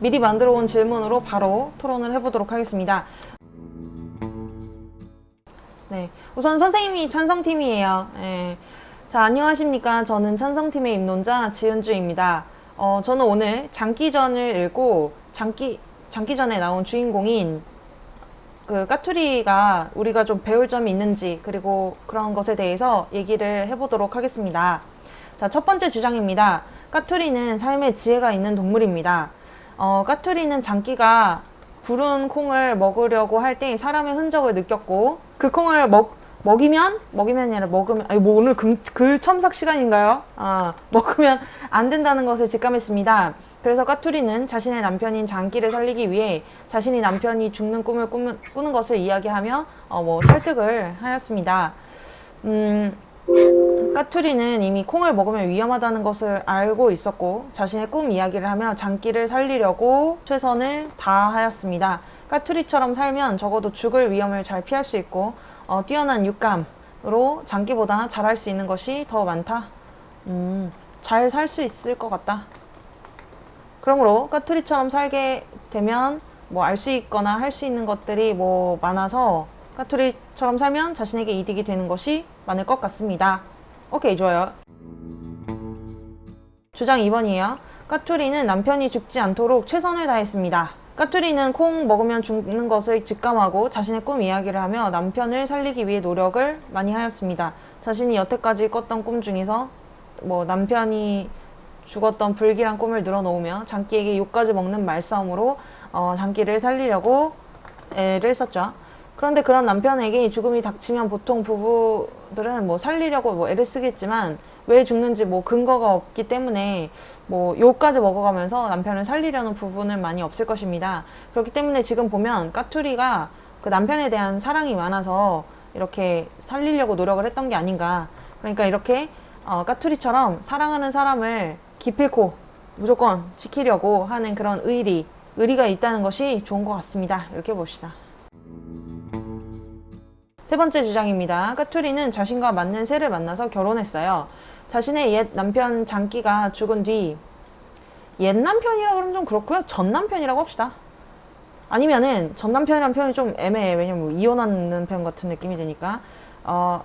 미리 만들어 온 질문으로 바로 토론을 해보도록 하겠습니다. 네, 우선 선생님이 찬성팀이에요. 네. 자, 안녕하십니까. 저는 찬성팀의 입론자 지은주입니다. 저는 오늘 장기전을 읽고 장기전에 나온 주인공인 그 까투리가 우리가 좀 배울 점이 있는지 그리고 그런 것에 대해서 얘기를 해보도록 하겠습니다. 자, 첫 번째 주장입니다. 까투리는 삶의 지혜가 있는 동물입니다. 까투리는 장기가 부른 콩을 먹으려고 할 때 사람의 흔적을 느꼈고 그 콩을 먹으면 아니 뭐 오늘 글 첨삭 시간인가요? 먹으면 안 된다는 것을 직감했습니다. 그래서 까투리는 자신의 남편인 장기를 살리기 위해 자신이 남편이 죽는 꿈을 꾸는 것을 이야기하며 설득을 하였습니다. 까투리는 이미 콩을 먹으면 위험하다는 것을 알고 있었고 자신의 꿈 이야기를 하며 장기를 살리려고 최선을 다하였습니다. 까투리처럼 살면 적어도 죽을 위험을 잘 피할 수 있고 뛰어난 육감으로 장기보다 잘할 수 있는 것이 더 많다. 잘 살 수 있을 것 같다. 그러므로 까투리처럼 살게 되면 알 수 있거나 할 수 있는 것들이 많아서 까투리처럼 살면 자신에게 이득이 되는 것이 많을 것 같습니다. 오케이, 좋아요. 주장 2번이에요. 까투리는 남편이 죽지 않도록 최선을 다했습니다. 까투리는 콩 먹으면 죽는 것을 직감하고 자신의 꿈 이야기를 하며 남편을 살리기 위해 노력을 많이 하였습니다. 자신이 여태까지 꿨던 꿈 중에서 남편이 죽었던 불길한 꿈을 늘어놓으며 장기에게 욕까지 먹는 말싸움으로 장기를 살리려고 애를 썼죠. 그런데 그런 남편에게 죽음이 닥치면 보통 부부들은 살리려고 애를 쓰겠지만 왜 죽는지 근거가 없기 때문에 욕까지 먹어가면서 남편을 살리려는 부분은 많이 없을 것입니다. 그렇기 때문에 지금 보면 까투리가 그 남편에 대한 사랑이 많아서 이렇게 살리려고 노력을 했던 게 아닌가. 그러니까 이렇게 까투리처럼 사랑하는 사람을 기필코 무조건 지키려고 하는 그런 의리가 있다는 것이 좋은 것 같습니다. 이렇게 봅시다. 세 번째 주장입니다. 까투리는 자신과 맞는 새를 만나서 결혼했어요. 자신의 옛 남편 장기가 죽은 뒤 옛 남편이라고 그러면 좀 그렇고요. 전 남편이라고 합시다. 아니면은 전 남편이라는 표현이 좀 애매해. 왜냐면 이혼하는 편 같은 느낌이 드니까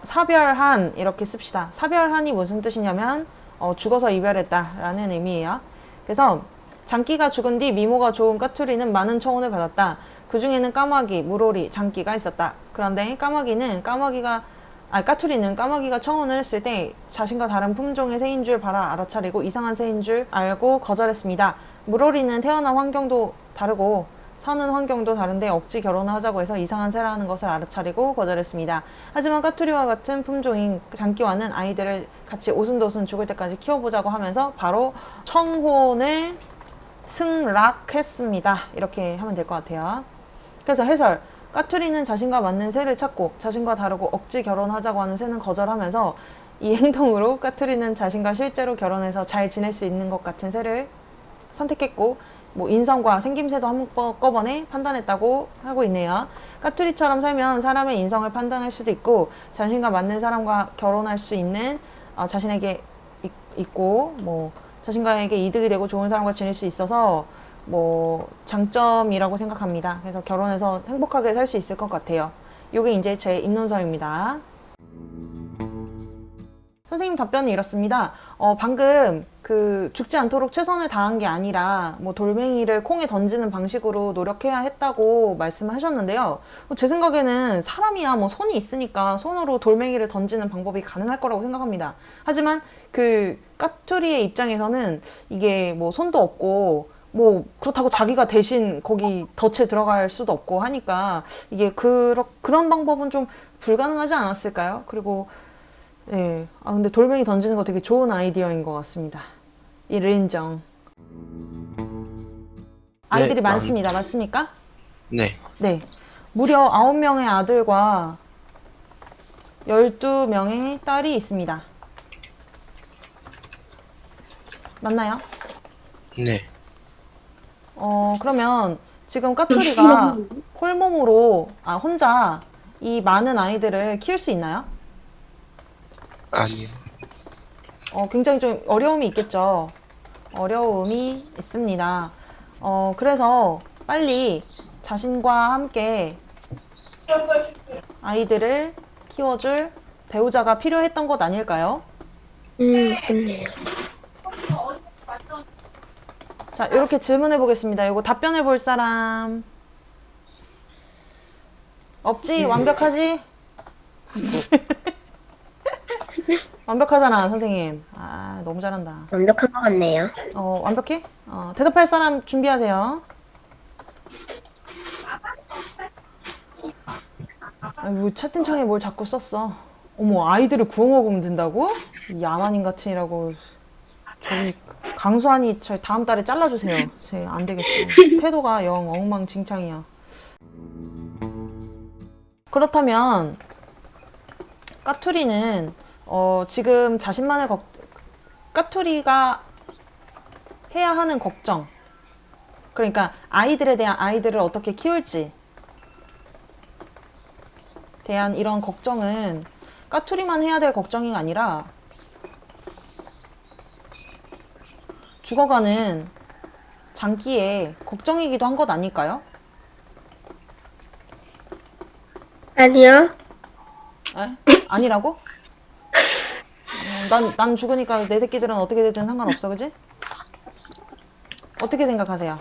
사별한 이렇게 씁시다. 사별한이 무슨 뜻이냐면 죽어서 이별했다 라는 의미예요. 그래서 장기가 죽은 뒤 미모가 좋은 까투리는 많은 청혼을 받았다. 그 중에는 까마귀, 물오리, 장기가 있었다. 그런데 까투리는 까마귀가 청혼을 했을 때 자신과 다른 품종의 새인 줄 알아차리고 이상한 새인 줄 알고 거절했습니다. 물오리는 태어난 환경도 다르고 사는 환경도 다른데 억지 결혼을 하자고 해서 이상한 새라는 것을 알아차리고 거절했습니다. 하지만 까투리와 같은 품종인 장기와는 아이들을 같이 오순도순 죽을 때까지 키워보자고 하면서 바로 청혼을 승락했습니다. 이렇게 하면 될 것 같아요. 그래서 해설. 까투리는 자신과 맞는 새를 찾고 자신과 다르고 억지 결혼하자고 하는 새는 거절하면서 이 행동으로 까투리는 자신과 실제로 결혼해서 잘 지낼 수 있는 것 같은 새를 선택했고 인성과 생김새도 한꺼번에 판단했다고 하고 있네요. 까투리처럼 살면 사람의 인성을 판단할 수도 있고 자신과 맞는 사람과 결혼할 수 있는 자신에게 있고 자신과에게 이득이 되고 좋은 사람과 지낼 수 있어서 장점이라고 생각합니다. 그래서 결혼해서 행복하게 살 수 있을 것 같아요. 요게 이제 제 입론서입니다. 선생님 답변이 이렇습니다. 방금 죽지 않도록 최선을 다한 게 아니라 돌멩이를 콩에 던지는 방식으로 노력해야 했다고 말씀하셨는데요. 제 생각에는 사람이야 손이 있으니까 손으로 돌멩이를 던지는 방법이 가능할 거라고 생각합니다. 하지만 그 까투리의 입장에서는 이게 손도 없고 그렇다고 자기가 대신 거기 덫에 들어갈 수도 없고 하니까 이게 그런 방법은 좀 불가능하지 않았을까요? 그리고 네. 근데 돌멩이 던지는 거 되게 좋은 아이디어인 것 같습니다. 이를 인정. 아이들이 많습니다. 맞습니까? 네. 네. 무려 9명의 아들과 12명의 딸이 있습니다. 맞나요? 네. 그러면 지금 까투리가 홀몸으로 혼자 이 많은 아이들을 키울 수 있나요? 아니요. 굉장히 좀 어려움이 있겠죠. 어려움이 있습니다. 그래서 빨리 자신과 함께 아이들을 키워줄 배우자가 필요했던 것 아닐까요? 그렇네요. 자, 이렇게 질문해 보겠습니다. 이거 답변해 볼 사람 없지? 완벽하지? 완벽하잖아, 선생님. 아, 너무 잘한다. 완벽한 것 같네요. 완벽해? 대답할 사람 준비하세요. 뭐 채팅창에 뭘 자꾸 썼어. 어머, 아이들을 구워 먹으면 된다고? 이 야만인 같으니라고. 저기 강수환이 저 다음 달에 잘라주세요. 안 되겠어. 태도가 영 엉망진창이야. 그렇다면 까투리는 지금 자신만의 까투리가 해야 하는 걱정, 그러니까 아이들에 대한 아이들을 어떻게 키울지 대한 이런 걱정은 까투리만 해야 될 걱정이 아니라 죽어가는 장기의 걱정이기도 한 것 아닐까요? 아니요. 에? 아니라고? 난 죽으니까 내 새끼들은 어떻게 되든 상관없어, 그지? 어떻게 생각하세요?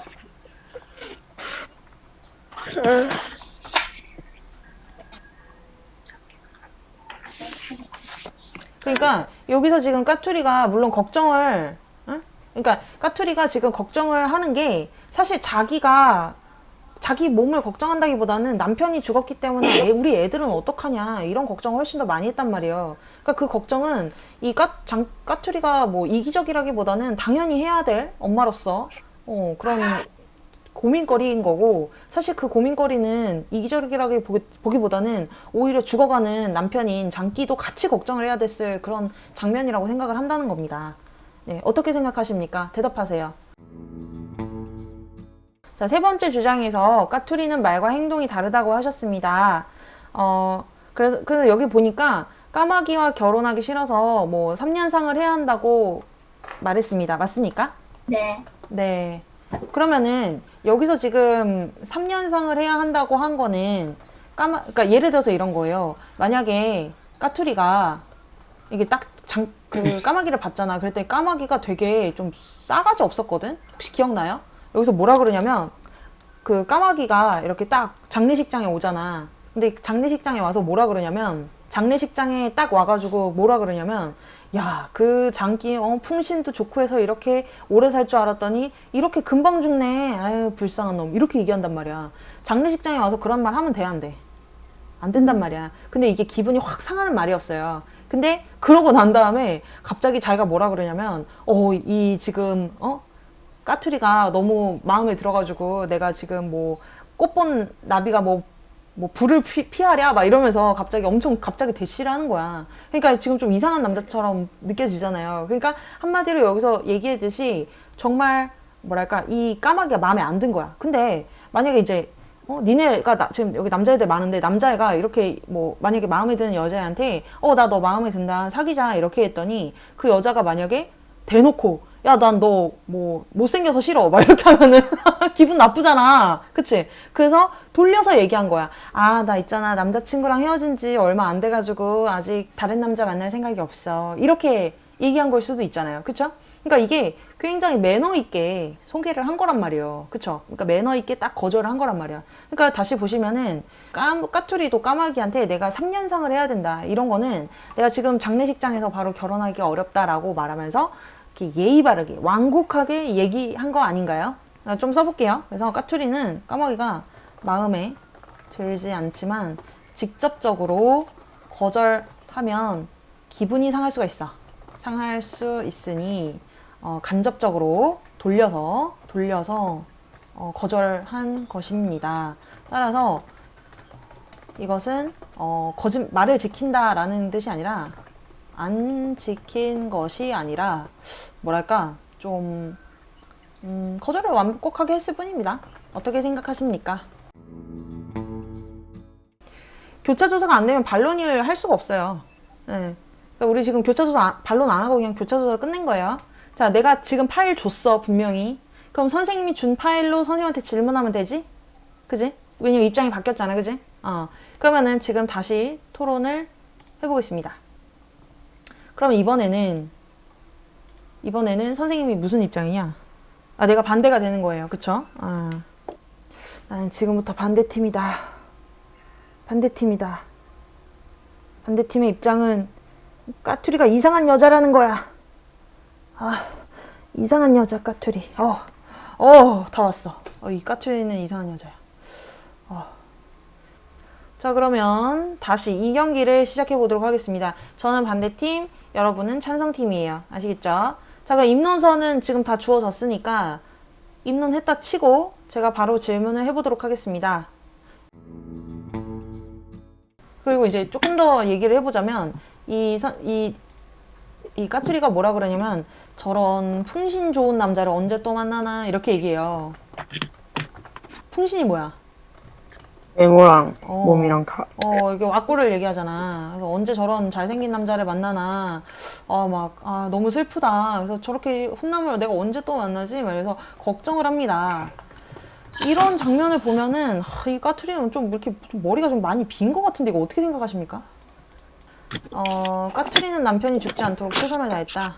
그러니까 여기서 지금 까투리가 물론 걱정을, 응? 그러니까 까투리가 지금 걱정을 하는 게 사실 자기 몸을 걱정한다기보다는 남편이 죽었기 때문에 우리 애들은 어떡하냐 이런 걱정을 훨씬 더 많이 했단 말이에요. 그러니까 그 걱정은 이 까투리가 뭐 이기적이라기보다는 당연히 해야 될 엄마로서 그런 고민거리인 거고, 사실 그 고민거리는 이기적이라기 보기보다는 오히려 죽어가는 남편인 장기도 같이 걱정을 해야 됐을 그런 장면이라고 생각을 한다는 겁니다. 네, 어떻게 생각하십니까? 대답하세요. 자, 세 번째 주장에서 까투리는 말과 행동이 다르다고 하셨습니다. 그래서 여기 보니까 까마귀와 결혼하기 싫어서 뭐 3년상을 해야 한다고 말했습니다. 맞습니까? 네. 네. 그러면은 여기서 지금 3년상을 해야 한다고 한 거는 그러니까 예를 들어서 이런 거예요. 만약에 까투리가 이게 딱 그 까마귀를 봤잖아. 그랬더니 까마귀가 되게 좀 싸가지 없었거든? 혹시 기억나요? 여기서 뭐라 그러냐면 그 까마귀가 이렇게 딱 장례식장에 오잖아. 근데 장례식장에 와서 뭐라 그러냐면 장례식장에 딱 와가지고 뭐라 그러냐면 야, 그 장기 풍신도 좋고 해서 이렇게 오래 살 줄 알았더니 이렇게 금방 죽네. 아유, 불쌍한 놈. 이렇게 얘기한단 말이야. 장례식장에 와서 그런 말 하면 돼, 안 돼? 안 된단 말이야. 근데 이게 기분이 확 상하는 말이었어요. 근데 그러고 난 다음에 갑자기 자기가 뭐라 그러냐면 이 지금 까투리가 너무 마음에 들어가지고 내가 지금 뭐 꽃본 나비가 뭐 불을 피하랴 막 이러면서 갑자기 대시를 하는 거야. 그러니까 지금 좀 이상한 남자처럼 느껴지잖아요. 그러니까 한마디로 여기서 얘기했듯이 정말 뭐랄까 이 까마귀가 마음에 안 든 거야. 근데 만약에 이제 니네가 지금 여기 남자애들 많은데 남자애가 이렇게 뭐 만약에 마음에 드는 여자애한테 나 너 마음에 든다 사귀자 이렇게 했더니 그 여자가 만약에 대놓고 야, 난 너 뭐 못생겨서 싫어 막 이렇게 하면은 기분 나쁘잖아. 그치? 그래서 돌려서 얘기한 거야. 아, 나 있잖아 남자친구랑 헤어진 지 얼마 안 돼가지고 아직 다른 남자 만날 생각이 없어. 이렇게 얘기한 걸 수도 있잖아요. 그쵸? 그러니까 이게 굉장히 매너 있게 소개를 한 거란 말이에요. 그쵸? 그러니까 매너 있게 딱 거절을 한 거란 말이야. 그러니까 다시 보시면은 까투리도 까마귀한테 내가 3년상을 해야 된다. 이런 거는 내가 지금 장례식장에서 바로 결혼하기 어렵다라고 말하면서 이렇게 예의 바르게 완곡하게 얘기한 거 아닌가요? 좀 써볼게요. 그래서 까투리는 까마귀가 마음에 들지 않지만 직접적으로 거절하면 기분이 상할 수가 있어. 상할 수 있으니 간접적으로 돌려서 거절한 것입니다. 따라서 이것은 말을 지킨다라는 뜻이 아니라 안 지킨 것이 아니라 뭐랄까 좀 거절을 완곡하게 했을 뿐입니다. 어떻게 생각하십니까? 교차 조사가 안 되면 반론을 할 수가 없어요. 네. 그러니까 우리 지금 교차 조사 반론 안 하고 그냥 교차 조사를 끝낸 거예요. 자, 내가 지금 파일 줬어 분명히. 그럼 선생님이 준 파일로 선생님한테 질문하면 되지? 그지? 왜냐면 입장이 바뀌었잖아, 그지? 그러면은 지금 다시 토론을 해보겠습니다. 그럼 이번에는 선생님이 무슨 입장이냐? 내가 반대가 되는 거예요. 그쵸? 나는 지금부터 반대팀이다. 반대팀의 입장은 까투리가 이상한 여자라는 거야. 이상한 여자 까투리. 다 왔어. 이 까투리는 이상한 여자야. 자, 그러면 다시 이 경기를 시작해 보도록 하겠습니다. 저는 반대팀, 여러분은 찬성팀이에요. 아시겠죠? 자, 그럼 입론서는 지금 다 주어졌으니까 입론했다 치고 제가 바로 질문을 해보도록 하겠습니다. 그리고 이제 조금 더 얘기를 해보자면 이 까투리가 뭐라 그러냐면 저런 풍신 좋은 남자를 언제 또 만나나 이렇게 얘기해요. 풍신이 뭐야? 외모랑 몸이랑 다. 이게 왁구를 얘기하잖아. 그래서 언제 저런 잘생긴 남자를 만나나, 너무 슬프다. 그래서 저렇게 훈남을 내가 언제 또 만나지? 막 이래서 걱정을 합니다. 이런 장면을 보면은, 이 까투리는 좀 이렇게 좀 머리가 좀 많이 빈 것 같은데, 이거 어떻게 생각하십니까? 까투리는 남편이 죽지 않도록 최선을 다했다.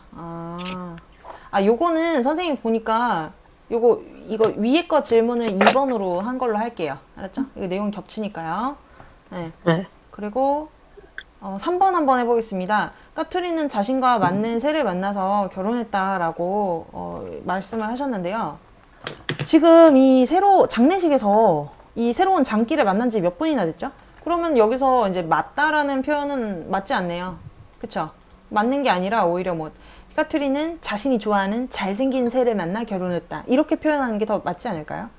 요거는 선생님 보니까, 이거 위에 거 질문을 2번으로 한 걸로 할게요. 알았죠? 이거 내용 겹치니까요. 네. 그리고 3번 한번 해보겠습니다. 까투리는 자신과 맞는 새를 만나서 결혼했다라고 말씀을 하셨는데요. 지금 장례식에서 이 새로운 장기를 만난 지 몇 분이나 됐죠? 그러면 여기서 이제 맞다라는 표현은 맞지 않네요. 그쵸? 맞는 게 아니라 오히려 까투리는 자신이 좋아하는 잘생긴 새를 만나 결혼했다. 이렇게 표현하는 게 더 맞지 않을까요?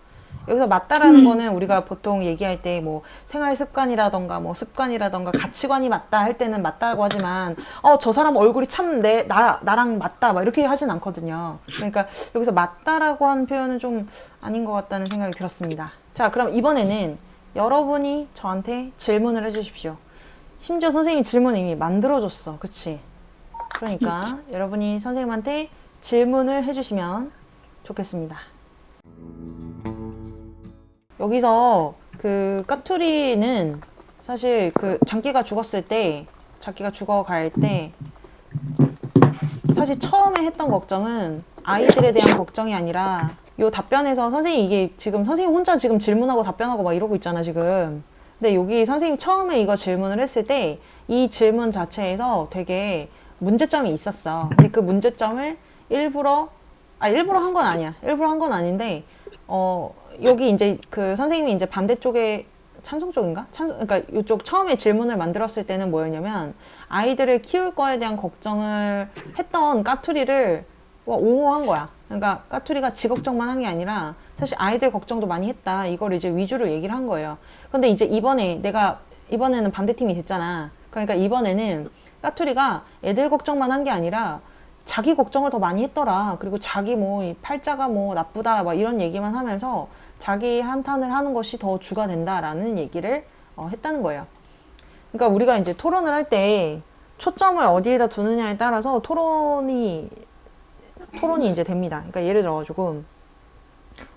여기서 맞다라는 거는 우리가 보통 얘기할 때 생활 습관이라던가 습관이라던가 가치관이 맞다 할 때는 맞다고 하지만 저 사람 얼굴이 참 나랑 맞다 막 이렇게 하진 않거든요. 그러니까 여기서 맞다라고 한 표현은 좀 아닌 것 같다는 생각이 들었습니다. 자, 그럼 이번에는 여러분이 저한테 질문을 해주십시오. 심지어 선생님이 질문을 이미 만들어줬어. 그치? 그러니까 여러분이 선생님한테 질문을 해주시면 좋겠습니다. 여기서 그 까투리는 사실 그 장기가 죽어갈 때 사실 처음에 했던 걱정은 아이들에 대한 걱정이 아니라 요 답변에서 선생님 이게 지금 선생님 혼자 지금 질문하고 답변하고 막 이러고 있잖아 지금. 근데 여기 선생님 처음에 이거 질문을 했을 때 이 질문 자체에서 되게 문제점이 있었어. 근데 그 문제점을 일부러 한 건 아니야. 일부러 한 건 아닌데, 여기 이제 그 선생님이 이제 반대쪽에 찬성 쪽인가? 그러니까 이쪽 처음에 질문을 만들었을 때는 뭐였냐면, 아이들을 키울 거에 대한 걱정을 했던 까투리를 옹호한 거야. 그러니까 까투리가 지 걱정만 한 게 아니라, 사실 아이들 걱정도 많이 했다. 이걸 이제 위주로 얘기를 한 거예요. 근데 이제 이번에는 반대팀이 됐잖아. 그러니까 이번에는 까투리가 애들 걱정만 한 게 아니라 자기 걱정을 더 많이 했더라. 그리고 자기 팔자가 나쁘다 막 이런 얘기만 하면서 자기 한탄을 하는 것이 더 주가 된다라는 얘기를 했다는 거예요. 그러니까 우리가 이제 토론을 할 때 초점을 어디에다 두느냐에 따라서 토론이 이제 됩니다. 그러니까 예를 들어가지고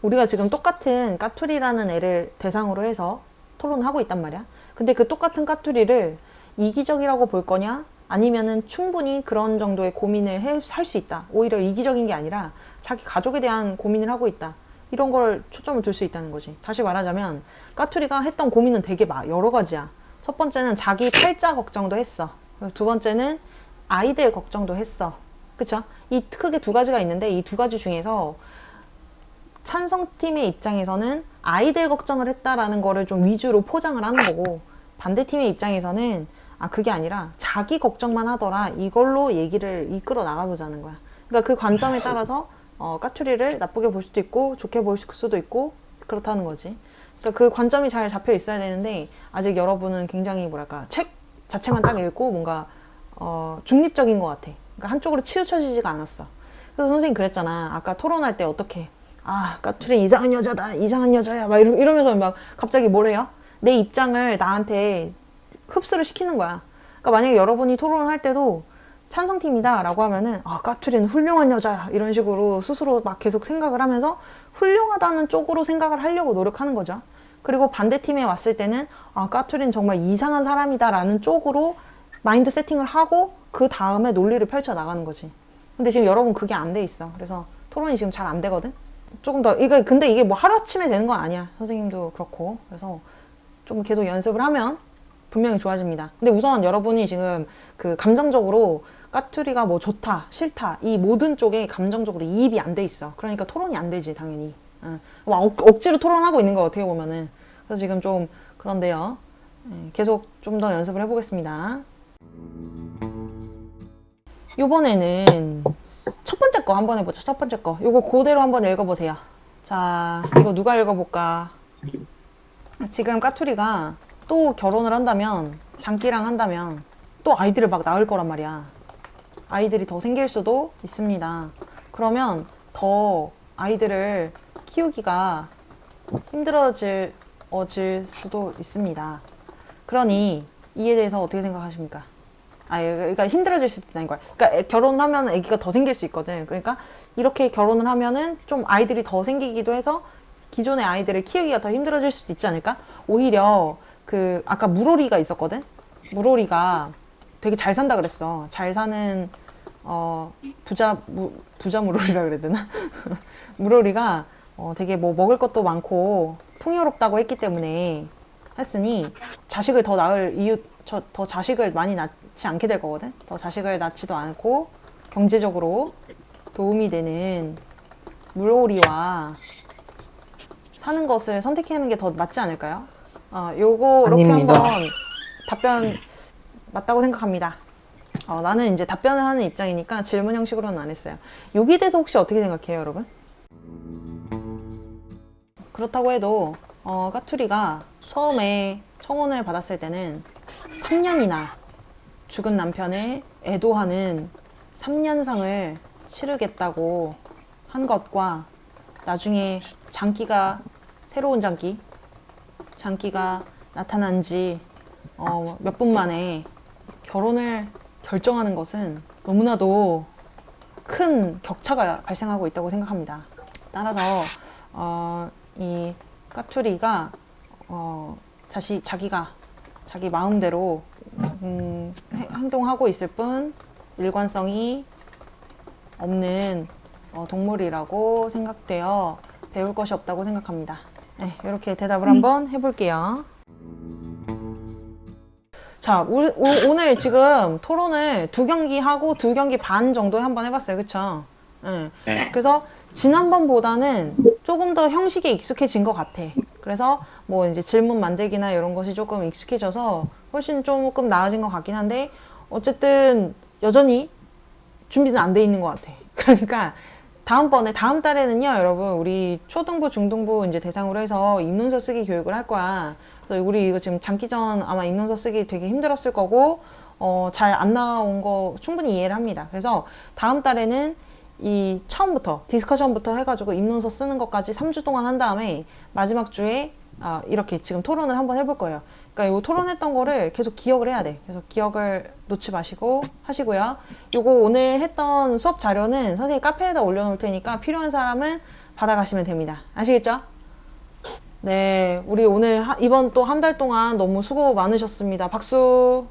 우리가 지금 똑같은 까투리라는 애를 대상으로 해서 토론을 하고 있단 말이야. 근데 그 똑같은 까투리를 이기적이라고 볼 거냐? 아니면은 충분히 그런 정도의 고민을 할 수 있다. 오히려 이기적인 게 아니라 자기 가족에 대한 고민을 하고 있다. 이런 걸 초점을 둘 수 있다는 거지. 다시 말하자면 까투리가 했던 고민은 되게 여러 가지야. 첫 번째는 자기 팔자 걱정도 했어. 두 번째는 아이들 걱정도 했어. 그쵸? 이 크게 두 가지가 있는데 이 두 가지 중에서 찬성팀의 입장에서는 아이들 걱정을 했다라는 거를 좀 위주로 포장을 하는 거고, 반대팀의 입장에서는 그게 아니라 자기 걱정만 하더라. 이걸로 얘기를 이끌어 나가보자는 거야. 그러니까 그 관점에 따라서 까투리를 나쁘게 볼 수도 있고 좋게 볼 수도 있고 그렇다는 거지. 그러니까 그 관점이 잘 잡혀 있어야 되는데 아직 여러분은 굉장히 책 자체만 딱 읽고 뭔가 중립적인 것 같아. 그러니까 한쪽으로 치우쳐지지가 않았어. 그래서 선생님 그랬잖아. 아까 토론할 때 어떻게 까투리 이상한 여자다. 이상한 여자야. 막 이러면서 막 갑자기 뭐래요? 내 입장을 나한테 흡수를 시키는 거야. 그러니까 만약에 여러분이 토론을 할 때도 찬성팀이다 라고 하면은 아 까투리는 훌륭한 여자야 이런 식으로 스스로 막 계속 생각을 하면서 훌륭하다는 쪽으로 생각을 하려고 노력하는 거죠. 그리고 반대팀에 왔을 때는 아 까투리는 정말 이상한 사람이다 라는 쪽으로 마인드 세팅을 하고 그 다음에 논리를 펼쳐 나가는 거지. 근데 지금 여러분 그게 안 돼 있어. 그래서 토론이 지금 잘 안 되거든. 조금 더 근데 이게 뭐 하루아침에 되는 건 아니야. 선생님도 그렇고. 그래서 좀 계속 연습을 하면 분명히 좋아집니다. 근데 우선 여러분이 지금 그 감정적으로 까투리가 뭐 좋다, 싫다 이 모든 쪽에 감정적으로 이입이 안 돼 있어. 그러니까 토론이 안 되지 당연히. 억지로 토론하고 있는 거 어떻게 보면은. 그래서 지금 좀 그런데요. 계속 좀 더 연습을 해보겠습니다. 요번에는 첫 번째 거 한번 해보자. 첫 번째 거. 요거 그대로 한번 읽어보세요. 자, 이거 누가 읽어볼까? 지금 까투리가 또 결혼을 한다면, 장기랑 한다면 또 아이들을 막 낳을 거란 말이야. 아이들이 더 생길 수도 있습니다. 그러면 더 아이들을 키우기가 힘들어질 수도 있습니다. 그러니 이에 대해서 어떻게 생각하십니까? 그러니까 힘들어질 수도 있다는 거야. 그러니까 결혼을 하면 아기가 더 생길 수 있거든. 그러니까 이렇게 결혼을 하면은 좀 아이들이 더 생기기도 해서 기존의 아이들을 키우기가 더 힘들어질 수도 있지 않을까? 오히려 그 아까 물오리가 있었거든. 물오리가 되게 잘 산다 그랬어. 잘 사는 부자 물오리라 그래야 되나? 물오리가 되게 뭐 먹을 것도 많고 풍요롭다고 했기 때문에 했으니 자식을 더 낳을 더 자식을 많이 낳지 않게 될 거거든. 더 자식을 낳지도 않고 경제적으로 도움이 되는 물오리와 사는 것을 선택하는 게 더 맞지 않을까요? 요거 이렇게 아닙니다. 한번 답변 맞다고 생각합니다. 나는 이제 답변을 하는 입장이니까 질문 형식으로는 안 했어요. 여기에 대해서 혹시 어떻게 생각해요, 여러분? 그렇다고 해도 까투리가 처음에 청혼을 받았을 때는 3년이나 죽은 남편을 애도하는 3년상을 치르겠다고 한 것과 나중에 새로운 장기가 나타난 지 몇 분 만에 결혼을 결정하는 것은 너무나도 큰 격차가 발생하고 있다고 생각합니다. 따라서 이 까투리가 자기 마음대로 행동하고 있을 뿐 일관성이 없는 동물이라고 생각되어 배울 것이 없다고 생각합니다. 네, 이렇게 대답을 한번 해볼게요. 자, 오늘 지금 토론을 2경기 하고 2경기 반 정도 한번 해봤어요. 그쵸? 네. 그래서 지난번보다는 조금 더 형식에 익숙해진 것 같아. 그래서 뭐 이제 질문 만들기나 이런 것이 조금 익숙해져서 훨씬 조금 나아진 것 같긴 한데 어쨌든 여전히 준비는 안 돼 있는 것 같아. 그러니까 다음 달에는요, 여러분, 우리 초등부, 중등부 이제 대상으로 해서 입문서 쓰기 교육을 할 거야. 그래서 우리 이거 지금 장기전 아마 입문서 쓰기 되게 힘들었을 거고, 잘 안 나온 거 충분히 이해를 합니다. 그래서 다음 달에는 이 처음부터, 디스커션부터 해가지고 입문서 쓰는 것까지 3주 동안 한 다음에 마지막 주에 이렇게 지금 토론을 한번 해볼 거예요. 그러니까 요 토론했던 거를 계속 기억을 해야 돼. 그래서 기억을 놓지 마시고 하시고요. 요거 오늘 했던 수업 자료는 선생님 카페에다 올려놓을 테니까 필요한 사람은 받아가시면 됩니다. 아시겠죠? 네, 우리 오늘 이번 또 한 달 동안 너무 수고 많으셨습니다. 박수!